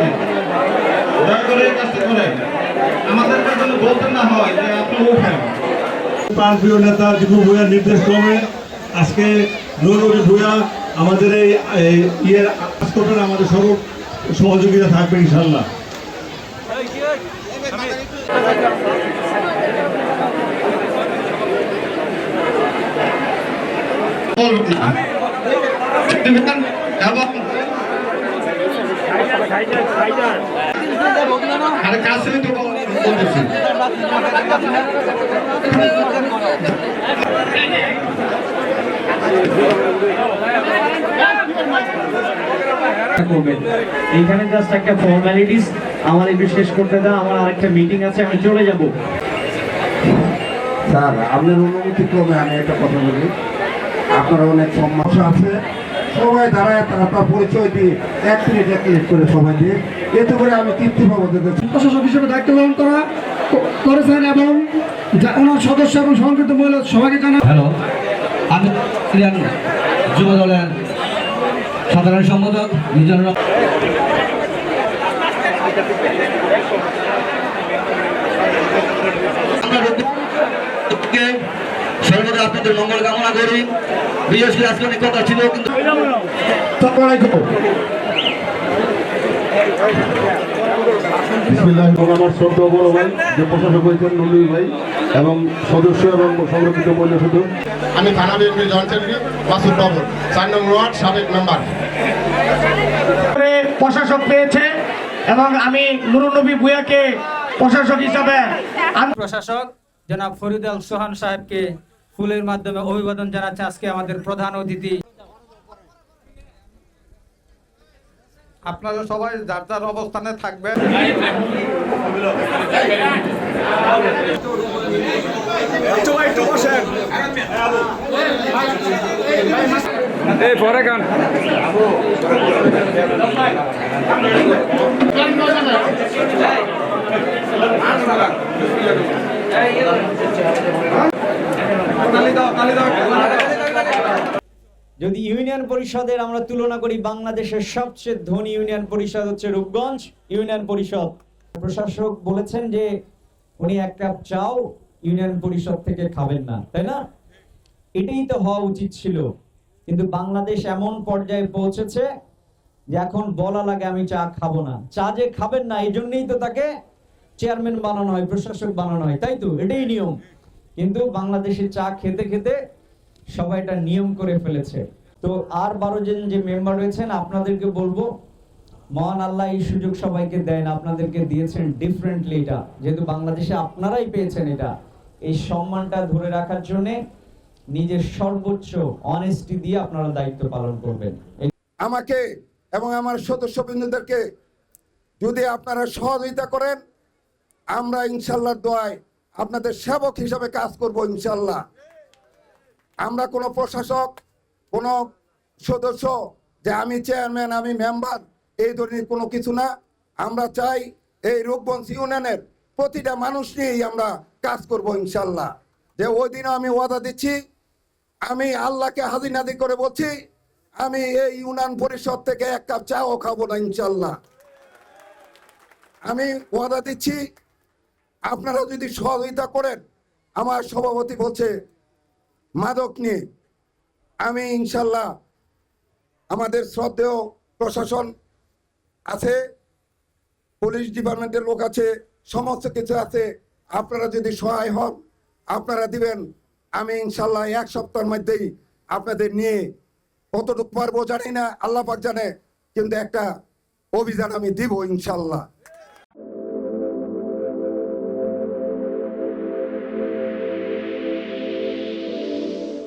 থাকেন, দয়া করে এই কাজটা করেন। আমাদেরকে যেন বলতে না হয় যে আপনি উঠেন। প্রাণপ্রিয় নেতা দীপু ভূঁইয়ার নির্দেশ ক্রমে আজকে নুরুল ভূঁইয়া আমাদের এই ইয়ের কাজ করবেন, আমাদের সর্ব সহযোগিতা থাকবে ইনশাল্লাহ। এইখানে জাস্ট একটা ফর্মালিটিস, আমার একটু শেষ করতে দাও, আমার আরেকটা মিটিং আছে, আমি চলে যাব। স্যার, আপনার অনুমতি ক্রমে আমি একটা কথা বলি। আপনার অনেক সমস্যা আছে, সবাই দাঁড়ায় তার পরিচয় দিয়ে এক মিনিট করে সবাই দিয়ে, এতে করে আমি তৃপ্তি পাবো। প্রশাসক হিসেবে দায়িত্ব পালন করেছেন এবং ওনার সদস্য এবং সংস্কৃত মহিলা সবাইকে জানান। হ্যালো, আমি যুব দলের সাধারণ সম্পাদক মিজানুর রহমান। সর্বদা আপনাদের মঙ্গল কামনা করি। বিশেষ করে আজকে অনেক কথা ছিল, কিন্তু আমার শ্রদ্ধা বড় ভাই যে প্রশাসক হয়েছেন নুরুল ভাই এবং সদস্য এবং সংরক্ষিত মহিলা সদস্য। আমি থানা BNP joint secretary Masud Babar, 4 নং ওয়ার্ড সাবেক মেম্বার। প্রশাসক পেয়েছে এবং আমি নুরুল নবী ভূঁইয়াকে প্রশাসক হিসাবে প্রশাসক জনাব ফরিদ আল সোহান সাহেবকে ফুলের মাধ্যমে অভিবাদন জানাচ্ছে আজকে আমাদের প্রধান অতিথি। আপনারা সবাই যার যার অবস্থানে থাকবেন। পরে গান যদি ইউনিয়ন পরিষদের আমরা তুলনা করি, বাংলাদেশের সবচেয়ে ধনী ইউনিয়ন পরিষদ হচ্ছে রূপগঞ্জ ইউনিয়ন পরিষদ। প্রশাসক বলেছেন যে উনি এক কাপ চাও ইউনিয়ন পরিষদ থেকে খাবেন না, তাই না? এটাই তো হওয়া উচিত ছিল, কিন্তু বাংলাদেশ এমন পর্যায়ে পৌঁছেছে যে এখন বলা লাগে আমি চা খাবো না। চা যে খাবেন না এই জন্যই তো তাকে চেয়ারম্যান বানানো হয়, প্রশাসক বানানো হয়, তাই তো? এটাই নিয়ম। কিন্তু বাংলাদেশে চা খেতে খেতে সবাই এটা নিয়ম করে ফেলেছে। তো আর 12 জন যে মেম্বার রয়েছেন, আপনাদেরকে বলবো মহান আল্লাহ এই সুযোগ সবাইকে দেন, আপনাদেরকে দিয়েছেন ডিফারেন্টলি। এটা যেহেতু বাংলাদেশে আপনারাই পেয়েছেন, এটা এই সম্মানটা ধরে রাখার জন্য নিজের সর্বোচ্চ অনেস্টি দিয়ে আপনারা দায়িত্ব পালন করবেন। আমাকে এবং আমার সদস্যবৃন্দদেরকে যদি আপনারা সহযোগিতা করেন, আমরা ইনশাল্লাহ দোয়ায় আপনাদের সেবক হিসাবে কাজ করব ইনশাল্লাহ। আমরা কোনো প্রশাসক, কোনো সদস্য যে আমি চেয়ারম্যান, আমি মেম্বার, এই ধরনের কোনো কিছু না। আমরা চাই এই রূপগঞ্জ ইউনিয়নের প্রতিটা মানুষ নিয়েই আমরা কাজ করব ইনশাল্লাহ। যে ওই দিনও আমি ওয়াদা দিচ্ছি, আমি আল্লাহকে হাজির নাজির করে বলছি, আমি এই ইউনিয়ন পরিষদ থেকে এক কাপ চাও খাবো না ইনশাল্লাহ। আমি ওয়াদা দিচ্ছি, আপনারা যদি সহযোগিতা করেন। আমার সভাপতি বলছে মাদক নিয়ে, আমি ইনশাল্লাহ, আমাদের শ্রদ্ধেয় প্রশাসন আছে, পুলিশ ডিপার্টমেন্টের লোক আছে, সমস্ত কিছু আছে। আপনারা যদি সহায় হন, আপনারা দিবেন, আমি ইনশাল্লাহ 1 সপ্তাহের মধ্যেই আপনাদের নিয়ে, কতটুকু পারবো জানি না, আল্লাহ পাক জানে, কিন্তু একটা অভিযান আমি দিব ইনশাল্লাহ।